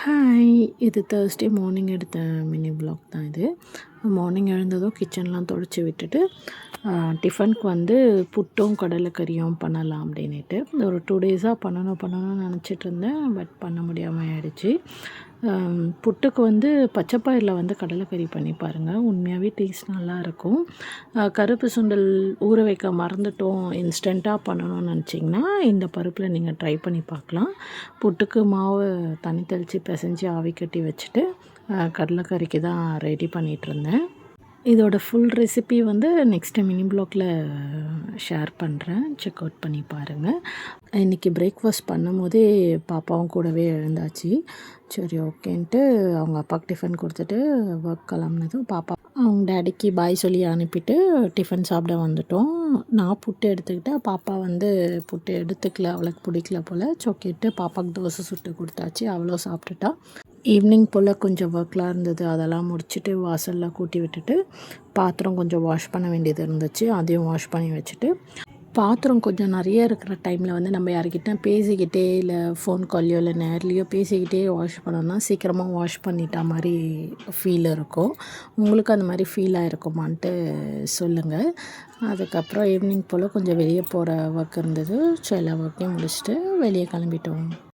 Hi! இது Thursday morning எடுத்த mini vlog தான் இது. மார்னிங் எழுந்ததும் கிச்சன்லாம் தொடச்சி விட்டுட்டு, டிஃபனுக்கு வந்து புட்டும் கடலைக்கறியும் பண்ணலாம் அப்படின்னுட்டு. ஒரு 2 டேஸாக பண்ணணும்னு நினச்சிட்ருந்தேன். பட் பண்ண முடியாமல் ஆயிடுச்சு. புட்டுக்கு வந்து பச்சை பயிரில் வந்து கடலைக்கறி பண்ணி பாருங்கள். உண்மையாகவே டேஸ்ட் நல்லாயிருக்கும். கருப்பு சுண்டல் ஊற வைக்க மறந்துட்டோம், இன்ஸ்டண்ட்டாக பண்ணணும்னு நினச்சிங்கன்னா இந்த பருப்பில் நீங்கள் ட்ரை பண்ணி பார்க்கலாம். புட்டுக்கு மாவு தண்ணி தெளித்து பிசைஞ்சு ஆவி கட்டி வச்சுட்டு கடலைக்கறிக்கு தான் ரெடி பண்ணிகிட்ருந்தேன். இதோட ஃபுல் ரெசிபி வந்து நெக்ஸ்ட்டு மினி ப்ளாகில் ஷேர் பண்ணுறேன். செக் அவுட் பண்ணி பாருங்கள். இன்றைக்கி பிரேக்ஃபாஸ்ட் பண்ணும்போதே பாப்பாவும் கூடவே எழுந்தாச்சு. சரி ஓகேன்ட்டு அவங்க அப்பாவுக்கு டிஃபன் கொடுத்துட்டு ஒர்க் கிளம்புனதும் பாப்பா அவங்க டேடிக்கு பாய் சொல்லி அனுப்பிட்டு டிஃபன் சாப்பிட வந்துட்டோம். நான் புட்டு எடுத்துக்கிட்டேன். பாப்பா வந்து புட்டு எடுத்துக்கல, அவளுக்கு பிடிக்கல போல். சொக்கிட்டு பாப்பாவுக்கு தோசை சுட்டு கொடுத்தாச்சு. அவளும் சாப்பிட்டுட்டா. ஈவினிங் போல் கொஞ்சம் ஒர்க்லாம் இருந்தது, அதெல்லாம் முடிச்சுட்டு வாசலில் கூட்டி விட்டுட்டு பாத்திரம் கொஞ்சம் வாஷ் பண்ண வேண்டியது இருந்துச்சு, அதையும் வாஷ் பண்ணி வச்சுட்டு, பாத்திரம் கொஞ்சம் நிறைய இருக்கிற டைமில் வந்து நம்ம யார்கிட்ட பேசிக்கிட்டே இல்லை ஃபோன் கால்லையோ இல்லை நேர்லேயோ பேசிக்கிட்டே வாஷ் பண்ணோன்னா சீக்கிரமாக வாஷ் பண்ணிட்டா மாதிரி ஃபீல் இருக்கும். உங்களுக்கு அந்த மாதிரி ஃபீல் ஆகிருக்குமான்ட்டு சொல்லுங்கள். அதுக்கப்புறம் ஈவினிங் போல் கொஞ்சம் வெளியே போகிற ஒர்க் இருந்தது. ஸோ எல்லா ஒர்க்கையும் முடிச்சுட்டு வெளியே கிளம்பிட்டோம்.